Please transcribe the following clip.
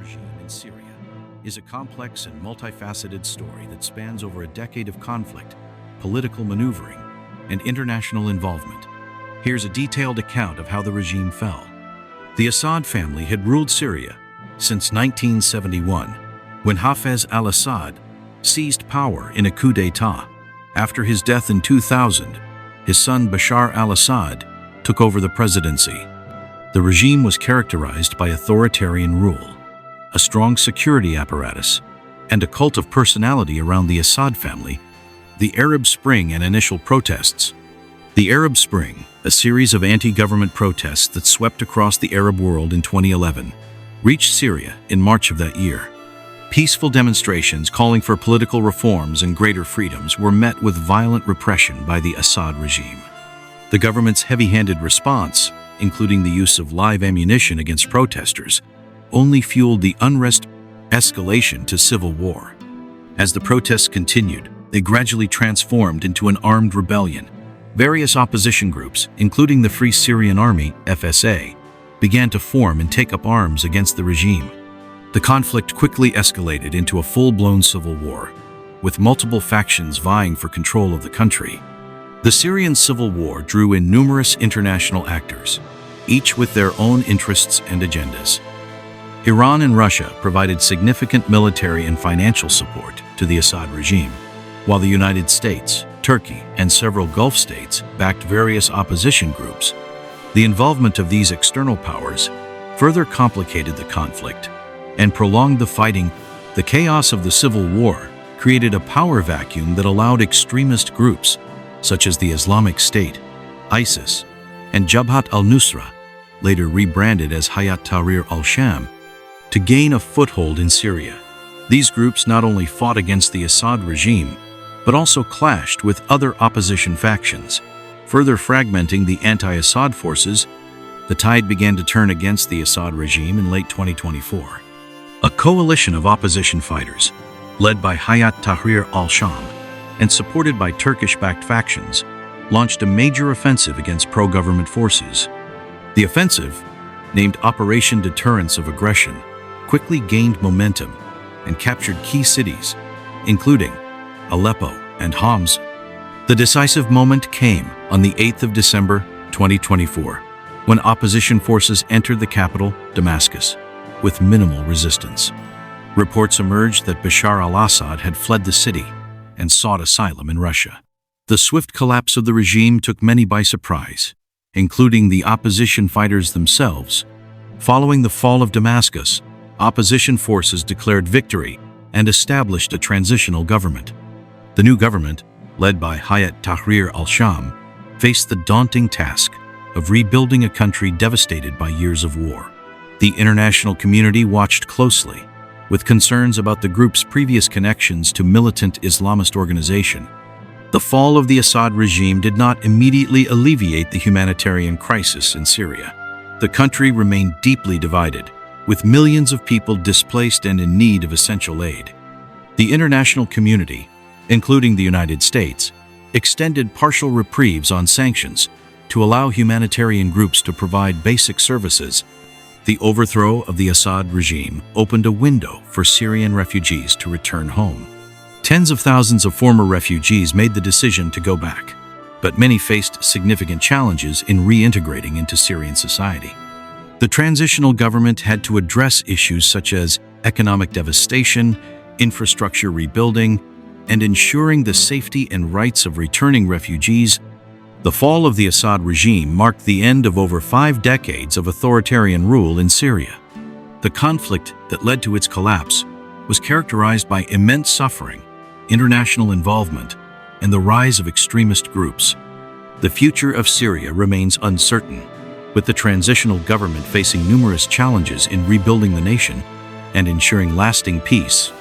regime in Syria is a complex and multifaceted story that spans over a decade of conflict, political maneuvering, and international involvement. Here's a detailed account of how the regime fell. The Assad family had ruled Syria since 1971, when Hafez al-Assad seized power in a coup d'état. After his death in 2000, his son Bashar al-Assad took over the presidency. The regime was characterized by authoritarian rule, a strong security apparatus, and a cult of personality around the Assad family. The Arab Spring and initial protests. The Arab Spring, a series of anti-government protests that swept across the Arab world in 2011, reached Syria in March of that year. Peaceful demonstrations calling for political reforms and greater freedoms were met with violent repression by the Assad regime. The government's heavy-handed response, including the use of live ammunition against protesters, only fueled the unrest escalation to civil war. As the protests continued, they gradually transformed into an armed rebellion. Various opposition groups, including the Free Syrian Army, FSA, began to form and take up arms against the regime. The conflict quickly escalated into a full-blown civil war, with multiple factions vying for control of the country. The Syrian civil war drew in numerous international actors, each with their own interests and agendas. Iran and Russia provided significant military and financial support to the Assad regime, while the United States, Turkey, and several Gulf states backed various opposition groups. The involvement of these external powers further complicated the conflict and prolonged the fighting. The chaos of the civil war created a power vacuum that allowed extremist groups such as the Islamic State, ISIS, and Jabhat al-Nusra, later rebranded as Hayat Tahrir al-Sham, to gain a foothold in Syria. These groups not only fought against the Assad regime, but also clashed with other opposition factions, further fragmenting the anti-Assad forces. The tide began to turn against the Assad regime in late 2024. A coalition of opposition fighters, led by Hayat Tahrir al-Sham and supported by Turkish-backed factions, launched a major offensive against pro-government forces. The offensive, named Operation Deterrence of Aggression, quickly gained momentum and captured key cities, including Aleppo and Hama. The decisive moment came on the 8th of December 2024, when opposition forces entered the capital, Damascus, with minimal resistance. Reports emerged that Bashar al-Assad had fled the city and sought asylum in Russia. The swift collapse of the regime took many by surprise, including the opposition fighters themselves. Following the fall of Damascus, opposition forces declared victory and established a transitional government. The new government, led by Hayat Tahrir al-Sham, faced the daunting task of rebuilding a country devastated by years of war. The international community watched closely, with concerns about the group's previous connections to militant Islamist organization. The fall of the Assad regime did not immediately alleviate the humanitarian crisis in Syria. The country remained deeply divided, with millions of people displaced and in need of essential aid. The international community, including the United States, extended partial reprieves on sanctions to allow humanitarian groups to provide basic services. The overthrow of the Assad regime opened a window for Syrian refugees to return home. Tens of thousands of former refugees made the decision to go back, but many faced significant challenges in reintegrating into Syrian society. The transitional government had to address issues such as economic devastation, infrastructure rebuilding, and ensuring the safety and rights of returning refugees. The fall of the Assad regime marked the end of over 5 decades of authoritarian rule in Syria. The conflict that led to its collapse was characterized by immense suffering, international involvement, and the rise of extremist groups. The future of Syria remains uncertain, with the transitional government facing numerous challenges in rebuilding the nation and ensuring lasting peace